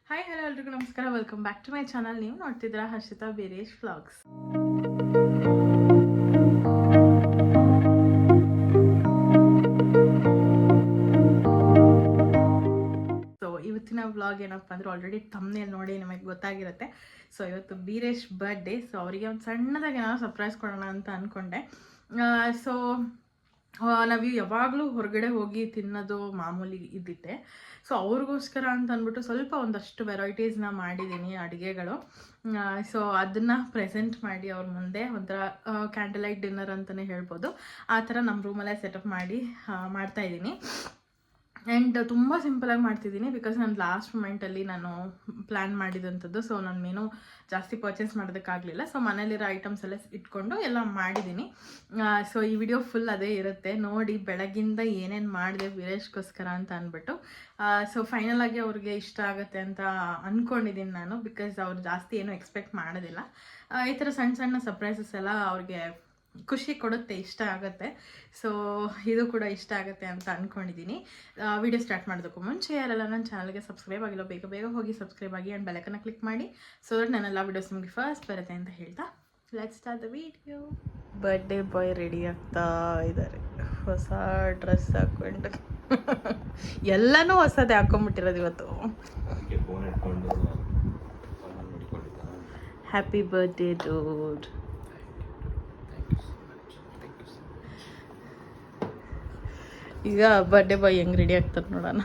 Hi hello ಎಲ್ರಿಗೂ ನಮಸ್ಕಾರ, welcome back to my channel. ನೀವು ನೋಡ್ತಿದ್ದೀರಾ ಹರ್ಷಿತಾ ಬೀರೇಶ್ ವ್ಲಾಗ್ಸ್. ಸೊ ಇವತ್ತಿನ ವ್ಲಾಗ್ ಏನಪ್ಪ ಅಂದರೆ ಆಲ್ರೆಡಿ ತಮ್ಮನೇಲಿ ನೋಡಿ ನಿಮಗೆ ಗೊತ್ತಾಗಿರುತ್ತೆ. ಸೊ ಇವತ್ತು ಬೀರೇಶ್ ಬರ್ಡೇ. ಸೊ ಅವರಿಗೆ ಒಂದು ಸಣ್ಣದಾಗಿ ನಾನು ಸರ್ಪ್ರೈಸ್ ಕೊಡೋಣ ಅಂತ ಅಂದ್ಕೊಂಡೆ. ಸೊ ನಾವು ಯಾವಾಗಲೂ ಹೊರಗಡೆ ಹೋಗಿ ತಿನ್ನೋದು ಮಾಮೂಲಿ ಇದ್ದಿತ್ತೆ. ಸೊ ಅವ್ರಿಗೋಸ್ಕರ ಅಂತ ಅಂದ್ಬಿಟ್ಟು ಸ್ವಲ್ಪ ಒಂದಷ್ಟು ವೆರೈಟೀಸ್ನ ಮಾಡಿದ್ದೀನಿ ಅಡುಗೆಗಳು. ಸೊ ಅದನ್ನು ಪ್ರೆಸೆಂಟ್ ಮಾಡಿ ಅವ್ರ ಮುಂದೆ ಒಂಥರ ಕ್ಯಾಂಡಲ್ ಲೈಟ್ ಡಿನ್ನರ್ ಅಂತಲೇ ಹೇಳ್ಬೋದು. ಆ ಥರ ನಮ್ಮ ರೂಮಲ್ಲೇ ಸೆಟಪ್ ಮಾಡಿ ಮಾಡ್ತಾಯಿದ್ದೀನಿ. ಆ್ಯಂಡ್ ತುಂಬ ಸಿಂಪಲಾಗಿ ಮಾಡ್ತಿದ್ದೀನಿ ಬಿಕಾಸ್ ನಾನು ಲಾಸ್ಟ್ ಮೂಮೆಂಟಲ್ಲಿ ನಾನು ಪ್ಲ್ಯಾನ್ ಮಾಡಿದಂಥದ್ದು. ಸೊ ನಾನು ಮೇನು ಜಾಸ್ತಿ ಪರ್ಚೇಸ್ ಮಾಡೋದಕ್ಕಾಗಲಿಲ್ಲ. ಸೊ ಮನೇಲಿರೋ ಐಟಮ್ಸ್ ಎಲ್ಲ ಇಟ್ಕೊಂಡು ಎಲ್ಲ ಮಾಡಿದ್ದೀನಿ. ಸೊ ಈ ವಿಡಿಯೋ ಫುಲ್ ಅದೇ ಇರುತ್ತೆ ನೋಡಿ. ಬೆಳಗಿಂದ ಏನೇನು ಮಾಡಿದೆ ವೀರೇಶ್ಗೋಸ್ಕರ ಅಂತ ಅಂದ್ಬಿಟ್ಟು. ಸೊ ಫೈನಲ್ ಆಗಿ ಅವ್ರಿಗೆ ಇಷ್ಟ ಆಗುತ್ತೆ ಅಂತ ಅಂದ್ಕೊಂಡಿದ್ದೀನಿ ನಾನು, ಬಿಕಾಸ್ ಅವ್ರು ಜಾಸ್ತಿ ಏನೂ ಎಕ್ಸ್ಪೆಕ್ಟ್ ಮಾಡೋದಿಲ್ಲ. ಈ ಥರ ಸಣ್ಣ ಸಣ್ಣ ಸರ್ಪ್ರೈಸಸ್ ಎಲ್ಲ ಅವ್ರಿಗೆ ಖುಷಿ ಕೊಡುತ್ತೆ, ಇಷ್ಟ ಆಗುತ್ತೆ. ಸೊ ಇದು ಕೂಡ ಇಷ್ಟ ಆಗುತ್ತೆ ಅಂತ ಅಂದ್ಕೊಂಡಿದ್ದೀನಿ. ವಿಡಿಯೋ ಸ್ಟಾರ್ಟ್ ಮಾಡೋದಕ್ಕೂ ಮುಂಚೆ ಯಾರೆಲ್ಲ ನನ್ನ ಚಾನಲ್ಗೆ ಸಬ್ಸ್ಕ್ರೈಬ್ ಆಗಿಲ್ಲ ಬೇಗ ಬೇಗ ಹೋಗಿ ಸಬ್ಸ್ಕ್ರೈಬ್ ಆಗಿ ಆ್ಯಂಡ್ ಬೆಲೈಕನ್ನ ಕ್ಲಿಕ್ ಮಾಡಿ. ಸೊ ದಟ್ ನನ್ನೆಲ್ಲ ವಿಡಿಯೋಸ್ ನಿಮಗೆ ಫಸ್ಟ್ ಬರುತ್ತೆ ಅಂತ ಹೇಳ್ತಾ let's start the video. Birthday boy ready ಆಗ್ತಾ ಇದ್ದಾರೆ, ಹೊಸ ಡ್ರೆಸ್ ಹಾಕ್ಕೊಂಡು. ಎಲ್ಲನೂ ಹೊಸದೇ ಹಾಕೊಂಡ್ಬಿಟ್ಟಿರೋದು ಇವತ್ತು. Happy birthday dude. ಈಗ ಬರ್ಡೇ ಬಾಯ್ ಹೆಂಗ್ ರೆಡಿ ಆಗ್ತಾರೆ ನೋಡೋಣ.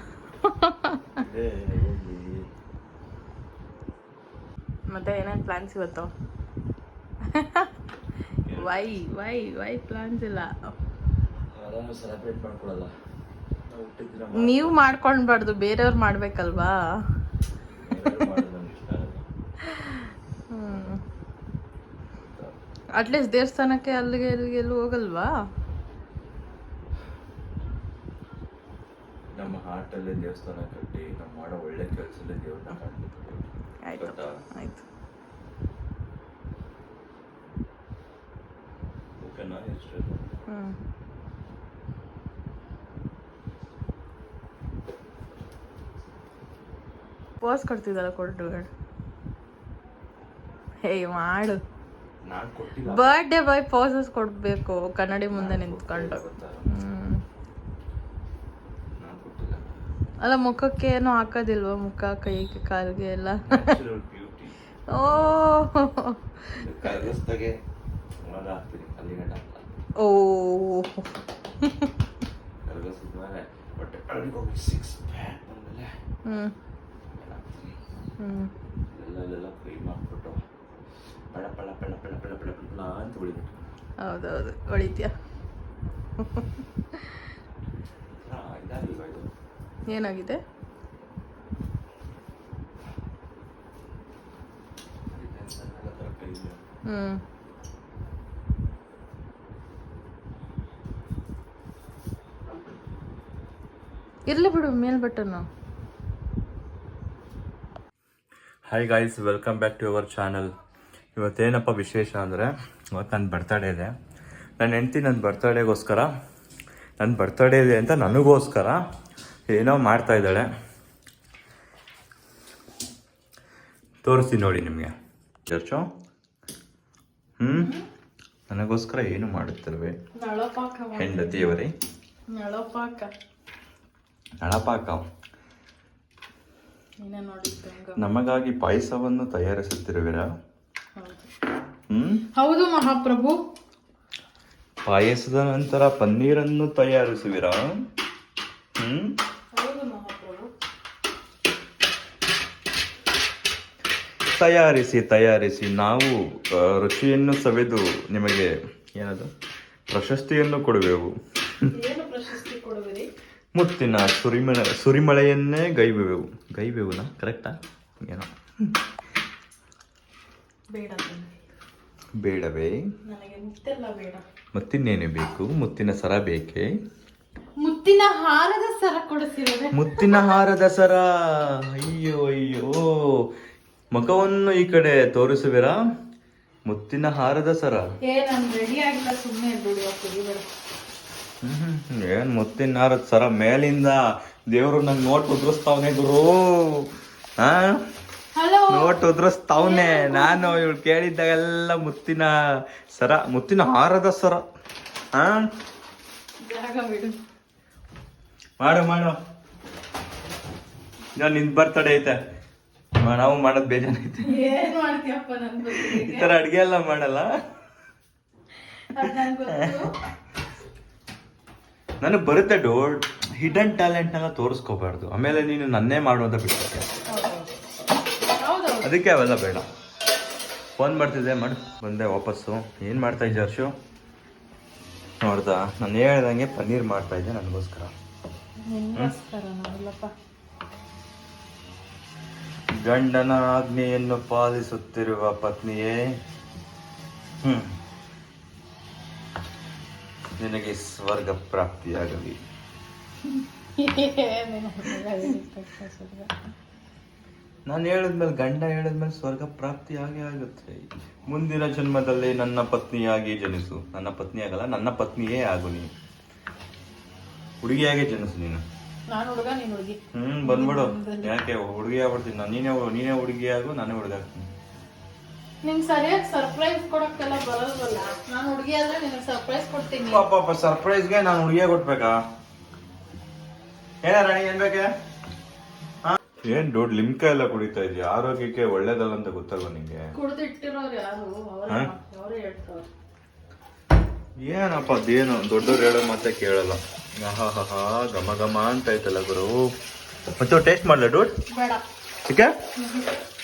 ಮತ್ತೆ ಏನೇನು ಪ್ಲಾನ್ಸ್ ಇವತ್ತು? ವೈ ಪ್ಲಾನ್ಸ್ ಇಲ್ಲ. ನೀವು ಮಾಡ್ಕೊಳ್ಬಾರ್ದು, ಬೇರೆಯವ್ರು ಮಾಡ್ಬೇಕಲ್ವಾ. ಅಟ್ಲೀಸ್ಟ್ ದೇವಸ್ಥಾನಕ್ಕೆ ಅಲ್ಲಿಗೆ ಎಲ್ಲಿಗೆಲ್ಲೂ ಹೋಗಲ್ವಾ? ನಮ್ಮ ಹಾರ್ಟಲ್ಲೇ ದೇವಸ್ಥಾನ ಕಟ್ಟಿ ನಾವು ಮಾಡೋ ಒಳ್ಳೆ ಕೆಲಸದಲ್ಲೇ ದೇವ್ರನ್ನ ಕಾಣ್ಬೇಕು. ಆಯ್ತು. ಓಕೆನಾ? ಎಷ್ಟು ಪೋಸ್ ಕೊಡ್ತಿದ್ದಲ್ಲ ಕೊಟ್ಟು ಹೇ ಮಾಡು. ನಾನು ಕೊಟ್ಟಿಲ್ಲ. ಬರ್ಡೇ ಬಾಯ್ ಪೋಸಸ್ ಕೊಡ್ಬೇಕು ಕನ್ನಡಿ ಮುಂದೆ ನಿಂತ್ಕೊಂಡು. ಅಲ್ಲ ಮುಖಕ್ಕೆ ಏನೋ ಹಾಕೋದಿಲ್ವಾ? ಮುಖ ಕೈಗೆ ಕಾಲಿಗೆ ಎಲ್ಲ. ಓ ಓ ಹೌದೌದು ಹೊಳಿತೀಯ. ಏನಾಗಿದೆ? ಇರ್ಲಿ ಬಿಡು, ಮೇಲ್ ಬಟನ್ನು. Hi guys, welcome back to our channel. ಇವತ್ತೇನಪ್ಪ ವಿಶೇಷ ಅಂದರೆ, ಇವತ್ತು ನನ್ನ ಬರ್ತಡೇ ಇದೆ. ನನ್ನ ಹೆಂಡ್ತಿ ನನ್ನ ಬರ್ತಡೇಗೋಸ್ಕರ, ನನ್ನ ಬರ್ತಡೇ ಇದೆ ಅಂತ ನನಗೋಸ್ಕರ ಏನೋ ಮಾಡ್ತಾ ಇದ್ದಾಳೆ. ತೋರಿಸ್ತೀನಿ ನೋಡಿ ನಿಮಗೆ. ಚರ್ಚು ನನಗೋಸ್ಕರ ಏನು ಮಾಡುತ್ತಿರುವೆ ಹೆಂಡತಿಯವರೇ? ನಳಪಾಕ. ನಮಗಾಗಿ ಪಾಯಸವನ್ನು ತಯಾರಿಸುತ್ತಿರುವಿರಾ? ಹೌದು ಮಹಾಪ್ರಭು. ಪಾಯಸದ ನಂತರ ಪನ್ನೀರನ್ನು ತಯಾರಿಸುವಿರಾ? ತಯಾರಿಸಿ ನಾವು ರುಚಿಯನ್ನು ಸವಿದು ನಿಮಗೆ ಏನದು ಪ್ರಶಸ್ತಿಯನ್ನು ಕೊಡುವೆವು. ಮುತ್ತಿನ ಸುರಿಮಳೆಯನ್ನೇ ಗೈವೆವುನಾ? ಕರೆಕ್ಟಾ? ಏನೋ ಬೇಡವೇ? ಮತ್ತಿನ್ನೇನು ಬೇಕು? ಮುತ್ತಿನ ಸರ ಬೇಕೇ? ಮುತ್ತಿನ ಹಾರದ ಸರ ಕೊಡಿಸಿರೋದೆ. ಮುತ್ತಿನ ಹಾರದ ಸರ. ಅಯ್ಯೋ ಅಯ್ಯೋ, ಮುಖವನ್ನು ಈ ಕಡೆ ತೋರಿಸುವಿರಾ? ಮುತ್ತಿನ ಹಾರದ ಸರ. ಏನ್ ಮುತ್ತಿನ ಹಾರದ ಸರ? ಮೇಲಿಂದ ದೇವರು ನಂಗೆ ನೋಟ್ ಉದುರಿಸ್ತಾವನೆ ಗುರು. ಹಲೋ ನೋಟ್ ಉದ್ರಸ್ತಾವ್ನೆ. ನಾನು ಇವಳು ಕೇಳಿದ್ದಾಗೆಲ್ಲ ಮುತ್ತಿನ ಹಾರದ ಸರ. ಹಾ ಜಾಗ ಬಿಡು. ಮಾಡು ನಿನ್ ಬರ್ತಡೇ ಐತೆ, ನಾವು ಮಾಡೋದ್ ಬೇಜಾನೈತೆ. ಏನ್ ಮಾಡ್ತೀಯಪ್ಪ ನನ್ ಬಗ್ಗೆ? ಈ ತರ ಅಡ್ಗೆ ಎಲ್ಲ ಮಾಡಲ್ಲ. ಅದ್ ನಂಗ್ ಗೊತ್ತು. ನನಗ್ ಬರುತ್ತೆ ಡೋಡ್. ಹಿಡನ್ ಟ್ಯಾಲೆಂಟ್ ನೆಲ್ಲ ತೋರಿಸ್ಕೋಬಾರ್ದು, ಆಮೇಲೆ ನೀನು ನನ್ನೇ ಮಾಡುವಂತ ಬಿಡ್ತಾರೆ. ಹೌದೌದು. ಅದಕ್ಕೆ ಅವೆಲ್ಲ ಬೇಡ. ಫೋನ್ ಮಾಡ್ತಿದ್ದೆ, ಮಾಡು. ಬಂದೆ ವಾಪಸ್ಸು. ಏನ್ ಮಾಡ್ತಾ ಇದ್ದೆ ಹರ್ಷು? ನೋಡ್ದಾ, ನಾನು ಹೇಳ್ದಂಗೆ ಪನ್ನೀರ್ ಮಾಡ್ತಾ ಇದ್ದೆ ನನಗೋಸ್ಕರ. ನಿನ್ಗೋಸ್ಕರ ನೋಡಲ್ಲಪ್ಪ. ಗಂಡನ ಆಜ್ಞೆಯನ್ನು ಪಾಲಿಸುತ್ತಿರುವ ಪತ್ನಿಯೇ, ನಿನಗೆ ಸ್ವರ್ಗ ಪ್ರಾಪ್ತಿಯಾಗಲಿ. ನಾನು ಹೇಳಿದ್ಮೇಲೆ, ಗಂಡ ಹೇಳಿದ್ಮೇಲೆ ಸ್ವರ್ಗ ಪ್ರಾಪ್ತಿ ಆಗೇ ಆಗುತ್ತೆ. ಮುಂದಿನ ಜನ್ಮದಲ್ಲಿ ನನ್ನ ಪತ್ನಿಯಾಗಿ ಜನಿಸು. ನನ್ನ ಪತ್ನಿ ಆಗಲ್ಲ, ನನ್ನ ಪತ್ನಿಯೇ ಆಗು. ನೀನು ಹುಡುಗಿಯಾಗೆ ಜನಿಸು ನೀನು. ನಾನು ಹುಡುಗ, ನೀನು ಹುಡುಗಿ. ಬಂದ್ಬಿಡು. ಯಾಕೆ ಹುಡುಗಿ ಆಗ್ಬಿಡ್ತೀನಿ ನಾನು. ನೀನೇ ಹುಡುಗಿ ಆಗು, ನಾನೇ ಹುಡುಗ ಆಗ್ತೀನಿ. ನಿಂಗೆ ಸರಿಯಾಗಿ ಸರ್ಪ್ರೈಸ್ ಕೊಡಕ್ಕೆಲ್ಲ ಬರೋದಲ್ಲ. ನಾನು ಹುಡುಗಿ ಆದ್ರೆ ನಿನಗೆ ಸರ್ಪ್ರೈಸ್ ಕೊಡ್ತೀನಿ. ಪಾಪ ಸರ್ಪ್ರೈಸ್ಗೆ ನಾನು ಹುಡುಗಿಯ ಕೊಟ್ಬೇಕಾ? ಏನ ರಾಣಿ, ಏನ್ ಬೇಕೆ? ಏನ್ ದೊಡ್ಡ ಲಿಮ್ಕ ಎಲ್ಲ ಕುಡಿತಾ ಇದೀಯ? ಆರೋಗ್ಯಕ್ಕೆ ಒಳ್ಳೇದಲ್ಲ ಅಂತ ಗೊತ್ತಲ್ವ ನಿಂಗೆ? ಕುಡ್ದಿಟ್ಟಿರೋರು ಯಾರು? ಅವರೇ ಹೇಳ್ತಾರೆ. ಏನಪ್ಪ ಅದೇನು ದೊಡ್ಡವ್ರು ಹೇಳೋ ಮತ್ತೆ ಕೇಳಲ್ಲ. ಆಹಾ ಘಮ ಘಮ ಅಂತ ಐತಲ್ಲ ಗುರು. ಮತ್ತೆ ಟೇಸ್ಟ್ ಮಾಡ್ಲ ಡೂಡ್? ಬೇಡ. ಚಿಕ್ಕ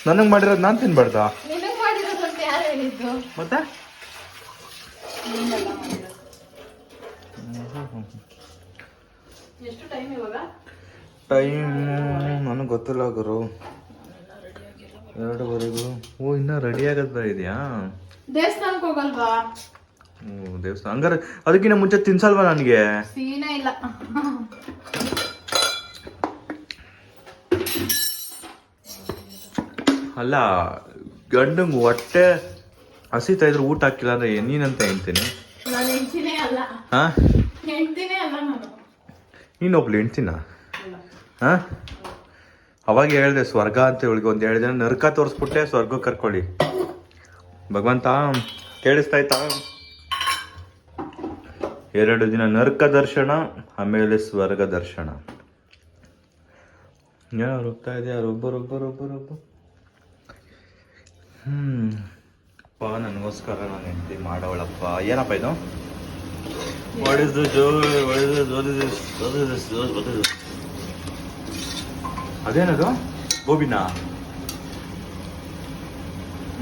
ನನಗ್ ಮಾಡಿರೋದು ನಾನ್ ತಿನ್ಬಾರ್ದಾ? ನಿನಗೆ ಮಾಡಿರೋದು ಅಂತ ಯಾರು ಹೇಳಿದ್ದು? ಮತ್ತೆ ಎಷ್ಟು ಟೈಮ್ ಇವಾಗ? ಟೈಮ್ ನನಗೆ ಗೊತ್ತಿಲ್ಲ ಗುರು. 2:15. ಓ, ಇನ್ನ ರೆಡಿ ಆಗದ ಇದೆಯಾ? ದೇವಸ್ಥಾನಕ್ಕೆ ಹೋಗಲ್ವಾ? ದೇವಸ್ಥಾನ ಹಂಗಾರೆ ಅದಕ್ಕಿಂತ ಮುಂಚೆ ತಿನ್ಸಲ್ವಾ ನನಗೆ? ಸೀನೇ ಇಲ್ಲ. ಅಲ್ಲ, ಗಂಡಂಗ್ ಹೊಟ್ಟೆ ಹಸಿತಾ ಇದ್ರೆ ಊಟ ಹಾಕಿಲ್ಲ ಅಂದ್ರೆ ನೀನಂತ ಹೇಳ್ತೀನಿ. ನಾನು ಹೆಂಡ್ತಿನೇ ಅಲ್ಲ. ಹಾ, ಹೆಂಡ್ತಿನೇ ಅಲ್ಲ ನಾನು. ನೀನೊಬ್ಳು ಹೆಣ್ತಿನ? ಹಾ, ಅವಾಗ ಹೇಳ್ದೆ ಸ್ವರ್ಗ ಅಂತ. ಇವಳಿಗೆ ಒಂದು 2 ದಿನ ನರ್ಕ ತೋರಿಸ್ಬಿಟ್ಟೆ, ಸ್ವರ್ಗ ಕರ್ಕೊಳ್ಳಿ. ಭಗವಂತ ಕೇಳಿಸ್ತಾಯ್ತಾ? 2 ದಿನ ನರ್ಕ ದರ್ಶನ, ಆಮೇಲೆ ಸ್ವರ್ಗ ದರ್ಶನ. ಯಾರು ಹೋಗ್ತಾ ಇದೆ? ಯಾರೊಬ್ಬರೊಬ್ಬರೊಬ್ಬರೊಬ್ಬ. ನನಗೋಸ್ಕರ ನಾನು ಹೆಂಡತಿ ಮಾಡವಳಪ್ಪ. ಏನಪ್ಪ ಇದು? ಅದೇನದು? ಗೋಬಿನಾ?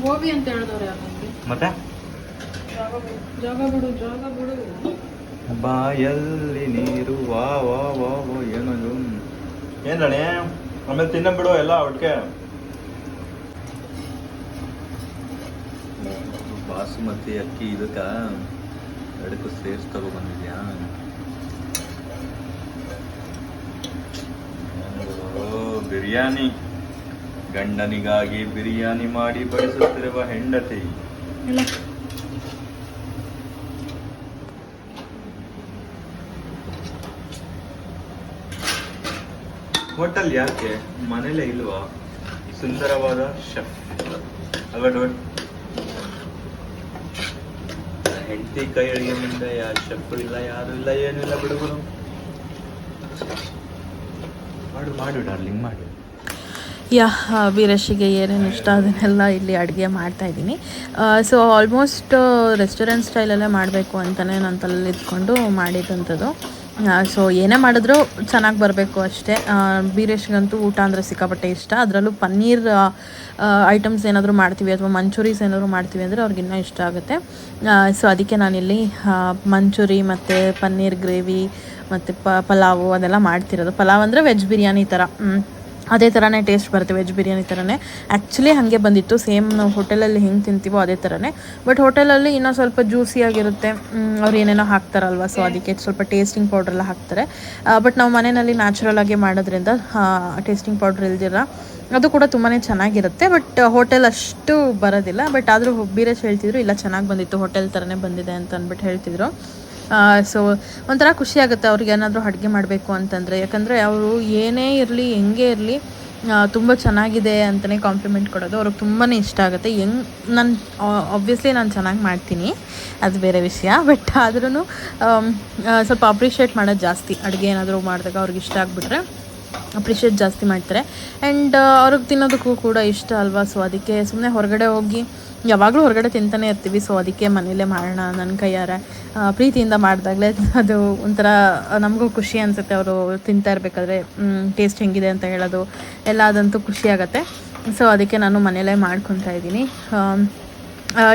ಗೋಬಿ ಅಂತ ಹೇಳಿದವ್ರು ಯಾರು? ಮತ್ತೆ ಜಾಗ ಬಿಡು. ಬಾಯಲ್ಲಿ ನೀರು. ವಾ ವಾ ವಾ ವಾ. ಏನದು? ಏನ್ ರಾಣಿ? ಆಮೇಲೆ ತಿನ್ನ ಬಿಡು ಎಲ್ಲ ಒಟ್ಟಿಗೆ. ಬಾಸುಮತಿ ಅಕ್ಕಿ ಇದಕ್ಕ ಎಡಕ್ಕೂ ಸೇರ್ಸ್ ತಗೊಬಂದಿದ್ಯಾ? ಬಿರಿಯಾನಿ. ಗಂಡನಿಗಾಗಿ ಬಿರಿಯಾನಿ ಮಾಡಿ ಬಡಿಸುತ್ತಿರುವ ಹೆಂಡತಿ. ಹೋಟೆಲ್ ಯಾಕೆ? ಮನೇಲೇ ಇಲ್ವಾ ಸುಂದರವಾದ ಶೆಫ್? ಅಲ್ವಾ ಡೋಡ್? ಹೆಂಡತಿ ಕೈ ಅಡಿಗೆ ಮುಂದೆ ಯಾರು ಶೆಫ್ ಇಲ್ಲ, ಯಾರು ಇಲ್ಲ, ಏನು ಇಲ್ಲ. ಬಿಡುಗರು ಮಾಡು ಡಾರ್ಲಿಂಗ್, ಮಾಡು. ವೀರೇಶಿಗೆ ಏನೇನು ಇಷ್ಟ ಅದನ್ನೆಲ್ಲ ಇಲ್ಲಿ ಅಡುಗೆ ಮಾಡ್ತಾಯಿದ್ದೀನಿ. ಸೊ ಆಲ್ಮೋಸ್ಟ್ ರೆಸ್ಟೋರೆಂಟ್ ಸ್ಟೈಲಲ್ಲೇ ಮಾಡಬೇಕು ಅಂತಲೇ ನನ್ನ ತಲೆಯಲ್ಲಿ ಇದ್ಕೊಂಡು ಮಾಡಿದಂಥದ್ದು. ಸೊ ಏನೇ ಮಾಡಿದ್ರೂ ಚೆನ್ನಾಗಿ ಬರಬೇಕು ಅಷ್ಟೇ. ವೀರೇಶ್ಗಂತೂ ಊಟ ಅಂದರೆ ಸಿಕ್ಕಾಪಟ್ಟೆ ಇಷ್ಟ. ಅದರಲ್ಲೂ ಪನ್ನೀರ್ ಐಟಮ್ಸ್ ಏನಾದರೂ ಮಾಡ್ತೀವಿ ಅಥವಾ ಮಂಚೂರೀಸ್ ಏನಾದರೂ ಮಾಡ್ತೀವಿ ಅಂದರೆ ಅವ್ರಿಗಿನ್ನೂ ಇಷ್ಟ ಆಗುತ್ತೆ. ಸೊ ಅದಕ್ಕೆ ನಾನಿಲ್ಲಿ ಮಂಚೂರಿ ಮತ್ತು ಪನ್ನೀರ್ ಗ್ರೇವಿ ಮತ್ತು ಪಲಾವು ಅದೆಲ್ಲ ಮಾಡ್ತಿರೋದು. ಪಲಾವ್ ಅಂದರೆ ವೆಜ್ ಬಿರಿಯಾನಿ ಥರ, ಅದೇ ಥರನೇ ಟೇಸ್ಟ್ ಬರುತ್ತೆ, ವೆಜ್ ಬಿರಿಯಾನಿ ಥರನೇ. ಆ್ಯಕ್ಚುಲಿ ಹಾಗೆ ಬಂದಿತ್ತು, ಸೇಮ್ ನಾವು ಹೋಟೆಲಲ್ಲಿ ಹೆಂಗೆ ತಿಂತೀವೋ ಅದೇ ಥರನೇ. ಬಟ್ ಹೋಟೆಲಲ್ಲಿ ಇನ್ನೂ ಸ್ವಲ್ಪ ಜ್ಯೂಸಿಯಾಗಿರುತ್ತೆ, ಅವ್ರು ಏನೇನೋ ಹಾಕ್ತಾರಲ್ವ, ಸೊ ಅದಕ್ಕೆ ಸ್ವಲ್ಪ ಟೇಸ್ಟಿಂಗ್ ಪೌಡ್ರೆಲ್ಲ ಹಾಕ್ತಾರೆ. ಬಟ್ ನಾವು ಮನೆಯಲ್ಲಿ ನ್ಯಾಚುರಲ್ ಆಗಿ ಮಾಡೋದ್ರಿಂದ ಟೇಸ್ಟಿಂಗ್ ಪೌಡ್ರ್ ಇಲ್ದಿರ ಅದು ಕೂಡ ತುಂಬಾ ಚೆನ್ನಾಗಿರುತ್ತೆ. ಬಟ್ ಹೋಟೆಲ್ ಅಷ್ಟು ಬರೋದಿಲ್ಲ. ಬಟ್ ಆದರೂ ಬೀರೇಶ್ ಹೇಳ್ತಿದ್ರು ಇಲ್ಲ ಚೆನ್ನಾಗಿ ಬಂದಿತ್ತು, ಹೋಟೆಲ್ ಥರನೇ ಬಂದಿದೆ ಅಂತ ಅಂದ್ಬಿಟ್ಟು ಹೇಳ್ತಿದ್ರು. ಸೊ ಒಂಥರ ಖುಷಿಯಾಗುತ್ತೆ ಅವ್ರಿಗೆ ಏನಾದರೂ ಅಡುಗೆ ಮಾಡಬೇಕು ಅಂತಂದರೆ. ಯಾಕಂದರೆ ಅವರು ಏನೇ ಇರಲಿ, ಹೆಂಗೆ ಇರಲಿ, ತುಂಬ ಚೆನ್ನಾಗಿದೆ ಅಂತಲೇ ಕಾಂಪ್ಲಿಮೆಂಟ್ ಕೊಡೋದು ಅವ್ರಿಗೆ ತುಂಬಾ ಇಷ್ಟ ಆಗುತ್ತೆ. ನಾನು ಆಬ್ವಿಯಸ್ಲಿ ನಾನು ಚೆನ್ನಾಗಿ ಮಾಡ್ತೀನಿ, ಅದು ಬೇರೆ ವಿಷಯ. ಬಟ್ ಆದ್ರೂ ಸ್ವಲ್ಪ ಅಪ್ರಿಷಿಯೇಟ್ ಮಾಡೋದು ಜಾಸ್ತಿ. ಅಡುಗೆ ಏನಾದರೂ ಮಾಡಿದಾಗ ಅವ್ರಿಗೆ ಇಷ್ಟ ಆಗಿಬಿಟ್ರೆ ಅಪ್ರಿಷಿಯೇಟ್ ಜಾಸ್ತಿ ಮಾಡ್ತಾರೆ. ಆ್ಯಂಡ್ ಅವ್ರಿಗೆ ತಿನ್ನೋದಕ್ಕೂ ಕೂಡ ಇಷ್ಟ ಅಲ್ವಾ. ಸೊ ಅದಕ್ಕೆ ಸುಮ್ಮನೆ ಹೊರಗಡೆ ಹೋಗಿ ಯಾವಾಗಲೂ ಹೊರಗಡೆ ತಿಂತಾನೆ ಇರ್ತೀವಿ. ಸೊ ಅದಕ್ಕೆ ಮನೇಲೇ ಮಾಡೋಣ ನನ್ನ ಕೈಯಾರೆ ಪ್ರೀತಿಯಿಂದ ಮಾಡಿದಾಗಲೇ ಅದು ಒಂಥರ ನಮಗೂ ಖುಷಿ ಅನಿಸುತ್ತೆ. ಅವರು ತಿಂತಾ ಇರಬೇಕಾದ್ರೆ ಟೇಸ್ಟ್ ಹೆಂಗಿದೆ ಅಂತ ಹೇಳೋದು ಎಲ್ಲ ಅದಂತೂ ಖುಷಿ ಆಗುತ್ತೆ. ಸೊ ಅದಕ್ಕೆ ನಾನು ಮನೇಲೇ ಮಾಡ್ಕೊತಾ ಇದ್ದೀನಿ.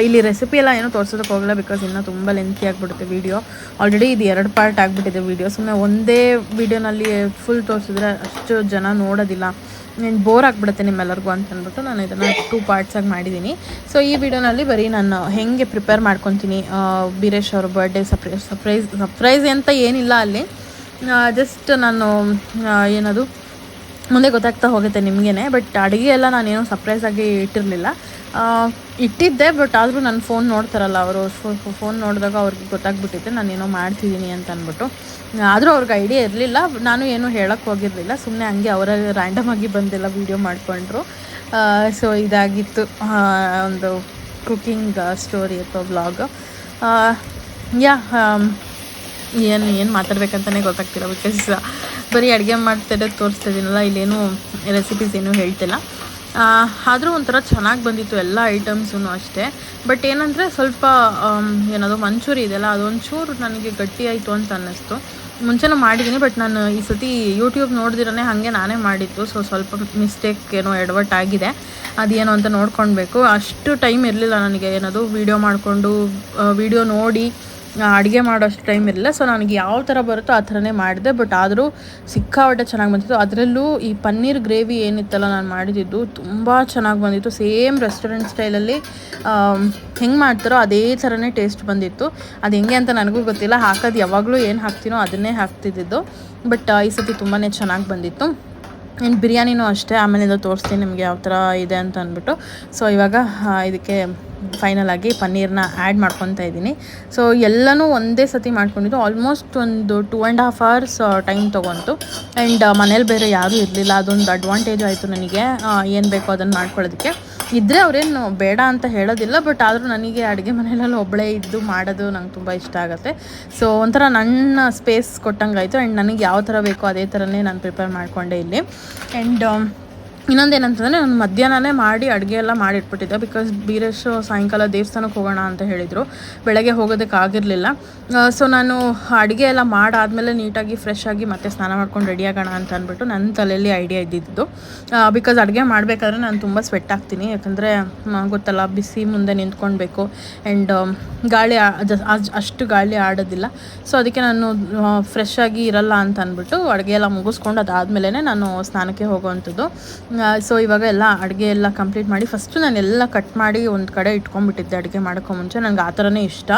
ಇಲ್ಲಿ ರೆಸಿಪಿ ಎಲ್ಲ ಏನೂ ತೋರಿಸೋದಕ್ಕೆ ಹೋಗಲ್ಲ, ಬಿಕಾಸ್ ಇನ್ನೂ ತುಂಬ ಲೆಂತಿ ಆಗಿಬಿಡುತ್ತೆ ವೀಡಿಯೋ. ಆಲ್ರೆಡಿ ಇದು 2 ಪಾರ್ಟ್ ಆಗಿಬಿಟ್ಟಿದೆ ವೀಡಿಯೋ. ಸುಮ್ಮನೆ ಒಂದೇ ವೀಡಿಯೋನಲ್ಲಿ ಫುಲ್ ತೋರಿಸಿದ್ರೆ ಅಷ್ಟು ಜನ ನೋಡೋದಿಲ್ಲ, ಬೋರ್ ಆಗಿಬಿಡುತ್ತೆ ನಿಮ್ಮೆಲ್ಲರಿಗೂ ಅಂತ ಅಂದ್ಬಿಟ್ಟು ನಾನು ಇದನ್ನು 2 ಪಾರ್ಟ್ಸಾಗಿ ಮಾಡಿದ್ದೀನಿ. ಸೊ ಈ ವಿಡಿಯೋನಲ್ಲಿ ಬರೀ ನಾನು ಹೇಗೆ ಪ್ರಿಪೇರ್ ಮಾಡ್ಕೊತೀನಿ ಬೀರೇಶ್ ಅವ್ರ ಬರ್ಡೇ ಸರ್ಪ್ರೈಸ್ ಅಂತ ಏನಿಲ್ಲ ಅಲ್ಲಿ. ಜಸ್ಟ್ ನಾನು ಏನದು ಮುಂದೆ ಗೊತ್ತಾಗ್ತಾ ಹೋಗುತ್ತೆ ನಿಮಗೇ. ಬಟ್ ಅಡುಗೆ ಎಲ್ಲ ನಾನೇನು ಸರ್ಪ್ರೈಸಾಗಿ ಇಟ್ಟಿದ್ದೆ. ಬಟ್ ಆದರೂ ನನ್ನ ಫೋನ್ ನೋಡ್ತಾರಲ್ಲ ಅವರು, ಫೋನ್ ನೋಡಿದಾಗ ಅವ್ರಿಗೆ ಗೊತ್ತಾಗ್ಬಿಟ್ಟಿದ್ದೆ ನಾನೇನೋ ಮಾಡ್ತಿದ್ದೀನಿ ಅಂತ ಅಂದ್ಬಿಟ್ಟು. ಆದರೂ ಅವ್ರಿಗೆ ಐಡಿಯಾ ಇರಲಿಲ್ಲ, ನಾನು ಏನೂ ಹೇಳೋಕ್ಕೆ ಹೋಗಿರಲಿಲ್ಲ. ಸುಮ್ಮನೆ ಹಂಗೆ ಅವರ ರ್ಯಾಂಡಮಾಗಿ ಬಂದೆಲ್ಲ ವೀಡಿಯೋ ಮಾಡಿಕೊಂಡ್ರು. ಸೊ ಇದಾಗಿತ್ತು ಒಂದು ಕುಕ್ಕಿಂಗ್ ಸ್ಟೋರಿ ಅಥವಾ ವ್ಲಾಗ್. ಏನು ಮಾತಾಡ್ಬೇಕಂತಲೇ ಗೊತ್ತಾಗ್ತಿಲ್ಲ, ಬಿಕಾಸ್ ಬರೀ ಅಡುಗೆ ಮಾಡ್ತಿದ್ದೆ ತೋರಿಸ್ತಾ ಇದ್ದೀನಲ್ಲ, ಇಲ್ಲೇನು ರೆಸಿಪೀಸ್ ಏನೂ ಹೇಳ್ತಿಲ್ಲ. ಆದರೂ ಒಂಥರ ಚೆನ್ನಾಗಿ ಬಂದಿತ್ತು ಎಲ್ಲ ಐಟಮ್ಸೂ ಅಷ್ಟೇ. ಬಟ್ ಏನಂದರೆ ಸ್ವಲ್ಪ ಏನದು ಮಂಚೂರಿ ಇದೆಯಲ್ಲ, ಅದೊಂಚೂರು ನನಗೆ ಗಟ್ಟಿ ಆಯಿತು ಅಂತ ಅನ್ನಿಸ್ತು. ಮುಂಚೆನೂ ಮಾಡಿದ್ದೀನಿ, ಬಟ್ ನಾನು ಈ ಸತಿ ಯೂಟ್ಯೂಬ್ ನೋಡಿದಿರೇ ಹಾಗೆ ನಾನೇ ಮಾಡಿದ್ದು. ಸೊ ಸ್ವಲ್ಪ ಮಿಸ್ಟೇಕ್ ಏನೋ ಎಡವಟ್ಟಾಗಿದೆ, ಅದೇನೋ ಅಂತ ನೋಡ್ಕೊಳ್ಬೇಕು. ಅಷ್ಟು ಟೈಮ್ ಇರಲಿಲ್ಲ ನನಗೆ ಏನದು ವೀಡಿಯೋ ಮಾಡಿಕೊಂಡು ವೀಡಿಯೋ ನೋಡಿ ಅಡುಗೆ ಮಾಡೋಷ್ಟು ಟೈಮ್ ಇರಲಿಲ್ಲ. ಸೊ ನನಗೆ ಯಾವ ಥರ ಬರುತ್ತೋ ಆ ಥರನೇ ಮಾಡಿದೆ. ಬಟ್ ಆದರೂ ಸಿಕ್ಕಾಪಟ್ಟೆ ಚೆನ್ನಾಗಿ ಬಂದಿತ್ತು. ಅದರಲ್ಲೂ ಈ ಪನ್ನೀರ್ ಗ್ರೇವಿ ಏನಿತ್ತಲ್ಲ ನಾನು ಮಾಡಿದ್ದು ತುಂಬ ಚೆನ್ನಾಗಿ ಬಂದಿತ್ತು. ಸೇಮ್ ರೆಸ್ಟೋರೆಂಟ್ ಸ್ಟೈಲಲ್ಲಿ ಹೆಂಗೆ ಮಾಡ್ತಾರೋ ಅದೇ ಥರನೇ ಟೇಸ್ಟ್ ಬಂದಿತ್ತು. ಅದು ಹೆಂಗೆ ಅಂತ ನನಗೂ ಗೊತ್ತಿಲ್ಲ, ಹಾಕೋದು ಯಾವಾಗಲೂ ಏನು ಹಾಕ್ತೀನೋ ಅದನ್ನೇ ಹಾಕ್ತಿದ್ದಿದ್ದು. ಬಟ್ ಈ ಸತಿ ತುಂಬಾ ಚೆನ್ನಾಗಿ ಬಂದಿತ್ತು. ಇನ್ನು ಬಿರಿಯಾನಿನೂ ಅಷ್ಟೇ, ಆಮೇಲಿಂದ ತೋರಿಸ್ತೀನಿ ನಿಮಗೆ ಯಾವ ಥರ ಇದೆ ಅಂತ ಅಂದ್ಬಿಟ್ಟು. ಸೊ ಇವಾಗ ಇದಕ್ಕೆ ಫೈನಲ್ ಆಗಿ ಪನ್ನೀರನ್ನ ಆ್ಯಡ್ ಮಾಡ್ಕೊತಾ ಇದ್ದೀನಿ. ಸೊ ಎಲ್ಲನೂ ಒಂದೇ ಸತಿ ಮಾಡ್ಕೊಂಡಿದ್ದು. ಆಲ್ಮೋಸ್ಟ್ ಒಂದು 2.5 hours ಟೈಮ್ ತೊಗೊಂತು. ಆ್ಯಂಡ್ ಮನೇಲಿ ಬೇರೆ ಯಾರೂ ಇರಲಿಲ್ಲ, ಅದೊಂದು ಅಡ್ವಾಂಟೇಜ್ ಆಯಿತು ನನಗೆ. ಏನು ಬೇಕೋ ಅದನ್ನು ಮಾಡ್ಕೊಳ್ಳೋದಕ್ಕೆ ಇದ್ದರೆ ಅವ್ರೇನು ಬೇಡ ಅಂತ ಹೇಳೋದಿಲ್ಲ. ಬಟ್ ಆದರೂ ನನಗೆ ಅಡುಗೆ ಮನೆಯಲ್ಲೆಲ್ಲ ಒಬ್ಬಳೇ ಇದ್ದು ಮಾಡೋದು ನಂಗೆ ತುಂಬ ಇಷ್ಟ ಆಗುತ್ತೆ. ಸೊ ಒಂಥರ ನನ್ನ ಸ್ಪೇಸ್ ಕೊಟ್ಟಂಗೆ ಆಯಿತು. ಆ್ಯಂಡ್ ನನಗೆ ಯಾವ ಥರ ಬೇಕೋ ಅದೇ ಥರನೇ ನಾನು ಪ್ರಿಪೇರ್ ಮಾಡಿಕೊಂಡೆ ಇಲ್ಲಿ. ಆ್ಯಂಡ್ ಇನ್ನೊಂದೇನಂತಂದರೆ ನಾನು ಮಧ್ಯಾಹ್ನನೇ ಮಾಡಿ ಅಡುಗೆ ಎಲ್ಲ ಮಾಡಿಟ್ಬಿಟ್ಟಿದ್ದೆ. ಬಿಕಾಸ್ ಬೀರೇಶ್ ಸಾಯಂಕಾಲ ದೇವಸ್ಥಾನಕ್ಕೆ ಹೋಗೋಣ ಅಂತ ಹೇಳಿದರು, ಬೆಳಗ್ಗೆ ಹೋಗೋದಕ್ಕೆ ಆಗಿರಲಿಲ್ಲ. ಸೊ ನಾನು ಅಡುಗೆ ಎಲ್ಲ ಮಾಡಾದಮೇಲೆ ನೀಟಾಗಿ ಫ್ರೆಶ್ ಆಗಿ ಮತ್ತೆ ಸ್ನಾನ ಮಾಡ್ಕೊಂಡು ರೆಡಿ ಆಗೋಣ ಅಂತ ಅಂದ್ಬಿಟ್ಟು ನನ್ನ ತಲೆಯಲ್ಲಿ ಐಡಿಯಾ ಇದ್ದಿದ್ದು. ಬಿಕಾಸ್ ಅಡುಗೆ ಮಾಡಬೇಕಾದ್ರೆ ನಾನು ತುಂಬ ಸ್ವೆಟ್ ಆಗ್ತೀನಿ, ಯಾಕಂದರೆ ಗೊತ್ತಲ್ಲ ಬಿಸಿ ಮುಂದೆ ನಿಂತ್ಕೊಳ್ಬೇಕು. ಆ್ಯಂಡ್ ಗಾಳಿ ಅಷ್ಟು ಗಾಳಿ ಆಡೋದಿಲ್ಲ. ಸೊ ಅದಕ್ಕೆ ನಾನು ಫ್ರೆಶ್ ಆಗಿ ಇರಲ್ಲ ಅಂತ ಅಂದ್ಬಿಟ್ಟು ಅಡುಗೆ ಎಲ್ಲ ಮುಗಿಸ್ಕೊಂಡು ಅದಾದಮೇಲೆ ನಾನು ಸ್ನಾನಕ್ಕೆ ಹೋಗುವಂಥದ್ದು. ಸೊ ಇವಾಗ ಎಲ್ಲ ಅಡುಗೆ ಎಲ್ಲ ಕಂಪ್ಲೀಟ್ ಮಾಡಿ ಫಸ್ಟು ನಾನೆಲ್ಲ ಕಟ್ ಮಾಡಿ ಒಂದು ಕಡೆ ಇಟ್ಕೊಂಡ್ಬಿಟ್ಟಿದ್ದೆ. ಅಡುಗೆ ಮಾಡೋಕ್ಕೂ ಮುಂಚೆ ನನಗೆ ಆ ಥರನೇ ಇಷ್ಟ.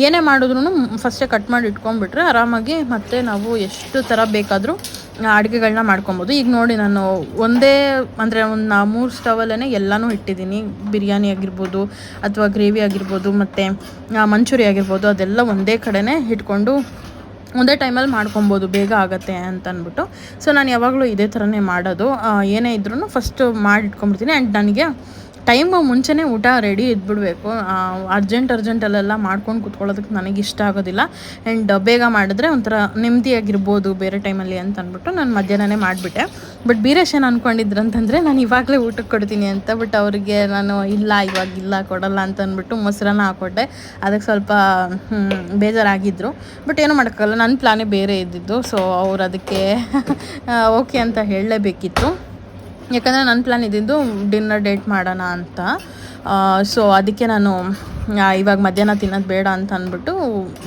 ಏನೇ ಮಾಡಿದ್ರೂ ಫಸ್ಟೇ ಕಟ್ ಮಾಡಿ ಇಟ್ಕೊಂಡ್ಬಿಟ್ರೆ ಆರಾಮಾಗಿ ಮತ್ತೆ ನಾವು ಎಷ್ಟು ಥರ ಬೇಕಾದರೂ ಅಡುಗೆಗಳನ್ನ ಮಾಡ್ಕೊಬೋದು. ಈಗ ನೋಡಿ ನಾನು ಒಂದೇ ಅಂದರೆ ಒಂದು 3 ಸ್ಟವಲ್ಲೇ ಎಲ್ಲನೂ ಇಟ್ಟಿದ್ದೀನಿ. ಬಿರಿಯಾನಿ ಆಗಿರ್ಬೋದು ಅಥವಾ ಗ್ರೇವಿ ಆಗಿರ್ಬೋದು ಮತ್ತು ಮಂಚೂರಿ ಆಗಿರ್ಬೋದು, ಅದೆಲ್ಲ ಒಂದೇ ಕಡೆನೇ ಇಟ್ಕೊಂಡು ಒಂದೇ ಟೈಮಲ್ಲಿ ಮಾಡ್ಕೊಬೋದು, ಬೇಗ ಆಗುತ್ತೆ ಅಂತ ಅಂದ್ಬಿಟ್ಟು. ಸೊ ನಾನು ಯಾವಾಗಲೂ ಇದೇ ಥರನೇ ಮಾಡೋದು. ಏನೇ ಇದ್ರೂ ಫಸ್ಟು ಮಾಡಿ ಇಟ್ಕೊಂಡ್ಬಿಡ್ತೀನಿ. ಆ್ಯಂಡ್ ನನಗೆ ಟೈಮು ಮುಂಚೆನೇ ಊಟ ರೆಡಿ ಇದ್ಬಿಡಬೇಕು. ಅರ್ಜೆಂಟಲ್ಲೆಲ್ಲ ಮಾಡ್ಕೊಂಡು ಕೂತ್ಕೊಳ್ಳೋದಕ್ಕೆ ನನಗೆ ಇಷ್ಟ ಆಗೋದಿಲ್ಲ. ಆ್ಯಂಡ್ ಬೇಗ ಮಾಡಿದ್ರೆ ಒಂಥರ ನೆಮ್ಮದಿಯಾಗಿರ್ಬೋದು ಬೇರೆ ಟೈಮಲ್ಲಿ ಅಂತ ಅಂದ್ಬಿಟ್ಟು ನಾನು ಮಧ್ಯಾಹ್ನನೇ ಮಾಡಿಬಿಟ್ಟೆ. ಬಟ್ ಬೀರೇಶ್ ಏನು ಅಂದ್ಕೊಂಡಿದ್ರು ಅಂತಂದರೆ ನಾನು ಇವಾಗಲೇ ಊಟಕ್ಕೆ ಕೊಡ್ತೀನಿ ಅಂತ. ಬಟ್ ಅವರಿಗೆ ನಾನು ಇವಾಗಿಲ್ಲ ಕೊಡಲ್ಲ ಅಂತ ಅಂದ್ಬಿಟ್ಟು ಮೊಸರನ್ನ ಹಾಕ್ಕೊಟ್ಟೆ. ಅದಕ್ಕೆ ಸ್ವಲ್ಪ ಬೇಜಾರಾಗಿದ್ದರು. ಬಟ್ ಏನೂ ಮಾಡೋಕ್ಕಲ್ಲ, ನನ್ನ ಪ್ಲಾನೇ ಬೇರೆ ಇದ್ದಿದ್ದು. ಸೊ ಅವ್ರು ಅದಕ್ಕೆ ಓಕೆ ಅಂತ ಹೇಳಲೇಬೇಕಿತ್ತು. ಯಾಕಂದರೆ ನನ್ನ ಪ್ಲ್ಯಾನ್ ಇದ್ದಿದ್ದು ಡಿನ್ನರ್ ಡೇಟ್ ಮಾಡೋಣ ಅಂತ. ಸೊ ಅದಕ್ಕೆ ನಾನು ಇವಾಗ ಮಧ್ಯಾಹ್ನ ತಿನ್ನೋದು ಬೇಡ ಅಂತ ಅಂದ್ಬಿಟ್ಟು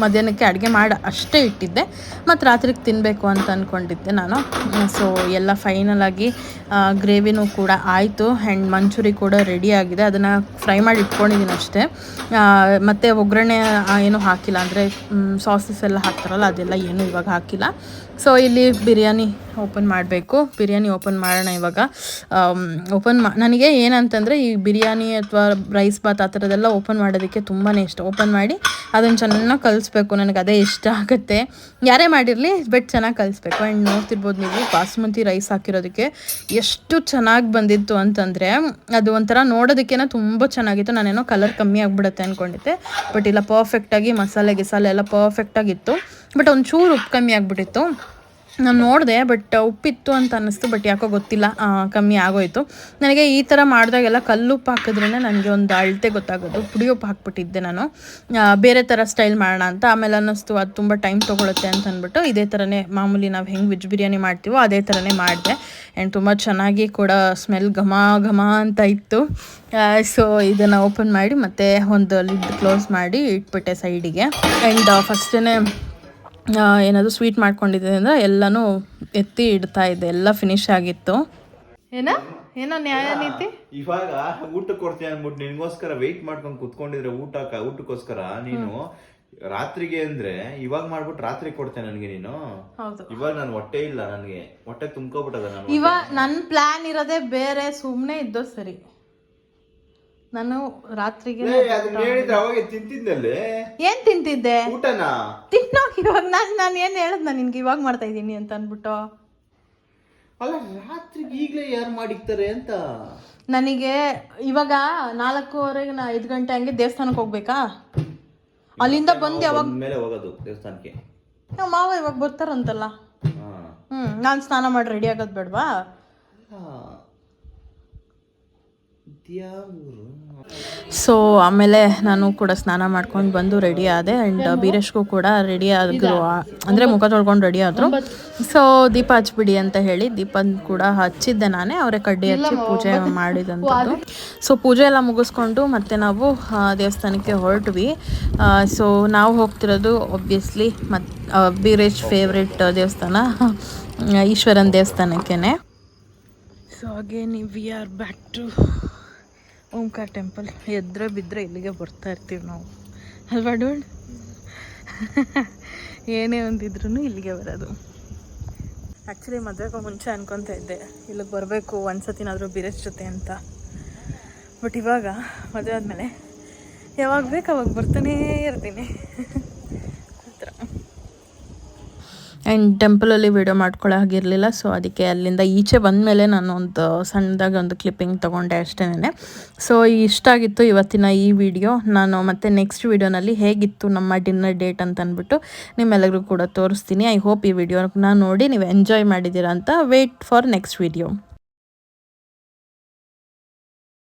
ಮಧ್ಯಾಹ್ನಕ್ಕೆ ಅಡುಗೆ ಮಾಡಿ ಅಷ್ಟೇ ಇಟ್ಟಿದ್ದೆ. ಮತ್ತು ರಾತ್ರಿಗೆ ತಿನ್ನಬೇಕು ಅಂತ ಅಂದ್ಕೊಂಡಿದ್ದೆ ನಾನು. ಸೊ ಎಲ್ಲ ಫೈನಲಾಗಿ ಗ್ರೇವಿನೂ ಕೂಡ ಆಯಿತು. ಆ್ಯಂಡ್ ಮಂಚೂರಿ ಕೂಡ ರೆಡಿ ಆಗಿದೆ. ಅದನ್ನು ಫ್ರೈ ಮಾಡಿ ಇಟ್ಕೊಂಡಿದ್ದೀನಿ ಅಷ್ಟೇ. ಮತ್ತು ಒಗ್ಗರಣೆ ಏನೂ ಹಾಕಿಲ್ಲ, ಅಂದರೆ ಸಾಸಸ್ ಎಲ್ಲ ಹಾಕ್ತಾರಲ್ಲ ಅದೆಲ್ಲ ಏನೂ ಇವಾಗ ಹಾಕಿಲ್ಲ. ಸೊ ಇಲ್ಲಿ ಬಿರಿಯಾನಿ ಓಪನ್ ಮಾಡಬೇಕು. ಬಿರಿಯಾನಿ ಓಪನ್ ಮಾಡೋಣ ಇವಾಗ. ನನಗೆ ಏನಂತಂದರೆ ಈ ಬಿರಿಯಾನಿ ಅಥವಾ ರೈಸ್ ಬಾತ್ ಆ ಥರದ್ದೆಲ್ಲ ಓಪನ್ ಮಾಡೋದಕ್ಕೆ ಮಾಡೋದಕ್ಕೆ ತುಂಬಾ ಇಷ್ಟ. ಓಪನ್ ಮಾಡಿ ಅದನ್ನು ಚೆನ್ನಾಗಿ ಕಲಿಸ್ಬೇಕು, ನನಗೆ ಅದೇ ಇಷ್ಟ ಆಗುತ್ತೆ. ಯಾರೇ ಮಾಡಿರಲಿ ಬಟ್ ಚೆನ್ನಾಗಿ ಕಲಿಸ್ಬೇಕು. ಆ್ಯಂಡ್ ನೋಡ್ತಿರ್ಬೋದು ನೀವು ಬಾಸುಮತಿ ರೈಸ್ ಹಾಕಿರೋದಕ್ಕೆ ಎಷ್ಟು ಚೆನ್ನಾಗಿ ಬಂದಿತ್ತು ಅಂತಂದರೆ ಅದು ಒಂಥರ ನೋಡೋದಕ್ಕೇನೋ ತುಂಬ ಚೆನ್ನಾಗಿತ್ತು. ನಾನೇನೋ ಕಲರ್ ಕಮ್ಮಿ ಆಗಿಬಿಡುತ್ತೆ ಅಂದ್ಕೊಂಡಿದ್ದೆ, ಬಟ್ ಇಲ್ಲ, ಪರ್ಫೆಕ್ಟಾಗಿ ಮಸಾಲೆ ಎಲ್ಲ ಪರ್ಫೆಕ್ಟಾಗಿತ್ತು. ಬಟ್ ಒಂಚೂರು ಉಪ್ಪು ಕಮ್ಮಿ ಆಗಿಬಿಟ್ಟಿತ್ತು. ನಾನು ನೋಡಿದೆ ಬಟ್ ಉಪ್ಪಿತ್ತು ಅಂತ ಅನ್ನಿಸ್ತು, ಬಟ್ ಯಾಕೋ ಗೊತ್ತಿಲ್ಲ, ಕಮ್ಮಿ ಆಗೋಯಿತು. ನನಗೆ ಈ ಥರ ಮಾಡಿದಾಗೆಲ್ಲ ಕಲ್ಲುಪ್ಪು ಹಾಕಿದ್ರೇ ನನಗೆ ಒಂದು ಅಳತೆ ಗೊತ್ತಾಗೋದು. ಪುಡಿ ಉಪ್ಪು ಹಾಕ್ಬಿಟ್ಟಿದ್ದೆ ನಾನು, ಬೇರೆ ಥರ ಸ್ಟೈಲ್ ಮಾಡೋಣ ಅಂತ. ಆಮೇಲೆ ಅನ್ನಿಸ್ತು ಅದು ತುಂಬ ಟೈಮ್ ತೊಗೊಳುತ್ತೆ ಅಂತ ಅಂದ್ಬಿಟ್ಟು ಇದೇ ಥರನೇ ಮಾಮೂಲಿ ನಾವು ಹೆಂಗೆ ವೆಜ್ ಬಿರಿಯಾನಿ ಮಾಡ್ತೀವೋ ಅದೇ ಥರನೇ ಮಾಡಿದೆ. ಆ್ಯಂಡ್ ತುಂಬ ಚೆನ್ನಾಗಿ ಕೂಡ ಸ್ಮೆಲ್ ಘಮ ಘಮ ಅಂತ ಇತ್ತು. ಸೊ ಇದನ್ನು ಓಪನ್ ಮಾಡಿ ಮತ್ತು ಒಂದು ಲಿಡ್ ಕ್ಲೋಸ್ ಮಾಡಿ ಇಟ್ಬಿಟ್ಟೆ ಸೈಡಿಗೆ. ಆ್ಯಂಡ್ ಫಸ್ಟೇ ಏನಾದರೂ ಸ್ವೀಟ್ ಮಾಡ್ಕೊಂಡಿದ್ದೆ ಅಂದರೆ ಎಲ್ಲನೂ ಎತ್ತಿ ಇಡ್ತಾ ಇದ್ದೆ. ಎಲ್ಲ ಫಿನಿಶ್ ಆಗಿತ್ತು. ಏನೋ ನ್ಯಾಯ ನೀತಿ ಇವಾಗ ಊಟಕ್ಕೆ ಕೊಡ್ತೀನಿ ಅಂದ್ಬಿಟ್ಟು ನಿನ್ಗೋಸ್ಕರ ವೆಯ್ಟ್ ಮಾಡ್ಕೊಂಡು ಕುತ್ಕೊಂಡಿದ್ರೆ ಊಟಕ್ಕೋಸ್ಕರ ನೀನು ರಾತ್ರಿಗೆ ಅಂದ್ರೆ ಇವಾಗ ಮಾಡ್ಬಿಟ್ಟು ರಾತ್ರಿ ಕೊಡ್ತೇನೆ ನನಗೆ ನೀನು. ಹೌದು, ಇವಾಗ ನಾನು ಹೊಟ್ಟೆ ಇಲ್ಲ, ನನಗೆ ಹೊಟ್ಟೆ ತುಂಬ್ಕೊಬಿಟ್ಟದ. ನಾನು ಇವಾಗ ನನ್ನ ಪ್ಲಾನ್ ಇರೋದೇ ಬೇರೆ, ಸುಮ್ಮನೆ ಇದ್ದೋ ಸರಿ. ನಾನು ರಾತ್ರಿಗೆ ಅವಾಗ ತಿಂತಿದ್ದಲ್ಲಿ ಏನ್ ತಿಂತಿದ್ದೆ? ಊಟನಾ ತಿನ್ನೋಕ್ ಇವಾಗ ನಾನು ಏನ್ ಹೇಳದ್ ನಾನು ನಿನ್ಗೆ ಇವಾಗ ಮಾಡ್ತಾ ಇದ್ದೀನಿ ಅಂತ ಅನ್ಬಿಟ್ಟು. ಅಲ್ಲ, ರಾತ್ರಿಗೆ ಈಗಲೇ ಯಾರು ಮಾಡಿಕ್ತಾರೆ ಅಂತ. ನನಗೆ ಇವಾಗ 4:15 5 ಗಂಟೆ ಹಂಗೆ ದೇವಸ್ಥಾನಕ್ಕೆ ಹೋಗ್ಬೇಕಾ? ಅಲ್ಲಿಂದ ಬಂದು ಯಾವಾಗ ಮೇಲೆ ಹೋಗೋದು ದೇವಸ್ಥಾನಕ್ಕೆ? ನಮ್ಮ ಮಾವ ಇವಾಗ ಬರ್ತಾರಂತಲ್ಲ. ನಾನು ಸ್ನಾನ ಮಾಡಿ ರೆಡಿ ಆಗೋದು ಬೇಡವಾ? ಸೊ ಆಮೇಲೆ ನಾನು ಕೂಡ ಸ್ನಾನ ಮಾಡ್ಕೊಂಡು ಬಂದು ರೆಡಿ ಆದೆ. ಆ್ಯಂಡ್ ಬೀರೇಶ್ಗೂ ಕೂಡ ರೆಡಿ ಆದ್ರು, ಅಂದರೆ ಮುಖ ತೊಳ್ಕೊಂಡು ರೆಡಿ ಆದರು. ಸೊ ದೀಪ ಹಚ್ಬಿಡಿ ಅಂತ ಹೇಳಿ ದೀಪನ ಕೂಡ ಹಚ್ಚಿದ್ದೆ ನಾನೇ. ಅವರೇ ಕಡ್ಡಿ ಹಚ್ಚಿ ಪೂಜೆ ಮಾಡಿದಂಥದ್ದು. ಸೊ ಪೂಜೆ ಎಲ್ಲ ಮುಗಿಸ್ಕೊಂಡು ಮತ್ತೆ ನಾವು ದೇವಸ್ಥಾನಕ್ಕೆ ಹೊರಟ್ವಿ. ಸೊ ನಾವು ಹೋಗ್ತಿರೋದು ಒಬ್ವಿಯಸ್ಲಿ ಬೀರೇಶ್ ಫೇವ್ರೆಟ್ ದೇವಸ್ಥಾನ ಈಶ್ವರನ ದೇವಸ್ಥಾನಕ್ಕೇ. So again we are back to Omkara temple. ಎದ್ರೆ ಬಿದ್ದರೆ ಇಲ್ಲಿಗೆ ಬರ್ತಾ ಇರ್ತೀವಿ ನಾವು, ಅಲ್ವಾ ಡೋಡ್? ಏನೇ ಒಂದಿದ್ರೂ ಇಲ್ಲಿಗೆ ಬರೋದು. ಆ್ಯಕ್ಚುಲಿ ಮದುವೆಗೆ ಮುಂಚೆ ಅನ್ಕೊತಾ ಇದ್ದೆ ಇಲ್ಲಿಗೆ ಬರಬೇಕು ಒಂದ್ಸತಿನಾದರೂ ಬೀರೇಶ್ ಜೊತೆ ಅಂತ. ಬಟ್ ಇವಾಗ ಮದುವೆ ಆದಮೇಲೆ ಯಾವಾಗ ಬೇಕು ಅವಾಗ ಬರ್ತಾನೇ ಇರ್ತೀನಿ. ಆ್ಯಂಡ್ ಟೆಂಪಲಲ್ಲಿ ವೀಡಿಯೋ ಮಾಡ್ಕೊಳ್ಳೋ ಹಾಗಿರಲಿಲ್ಲ. ಸೊ ಅದಕ್ಕೆ ಅಲ್ಲಿಂದ ಈಚೆ ಬಂದಮೇಲೆ ನಾನು ಒಂದು ಸಣ್ಣದಾಗಿ ಒಂದು ಕ್ಲಿಪ್ಪಿಂಗ್ ತೊಗೊಂಡೆ ಅಷ್ಟೇ. ಸೊ ಇಷ್ಟ ಆಗಿತ್ತು ಇವತ್ತಿನ ಈ ವಿಡಿಯೋ. ನಾನು ಮತ್ತೆ ನೆಕ್ಸ್ಟ್ ವಿಡಿಯೋನಲ್ಲಿ ಹೇಗಿತ್ತು ನಮ್ಮ ಡಿನ್ನರ್ ಡೇಟ್ ಅಂತ ಅಂದ್ಬಿಟ್ಟು ನಿಮ್ಮೆಲ್ಲರಿಗೂ ಕೂಡ ತೋರಿಸ್ತೀನಿ. ಐ ಹೋಪ್ ಈ ವಿಡಿಯೋನ ನೋಡಿ ನೀವು ಎಂಜಾಯ್ ಮಾಡಿದ್ದೀರಾ ಅಂತ. Wait for next video.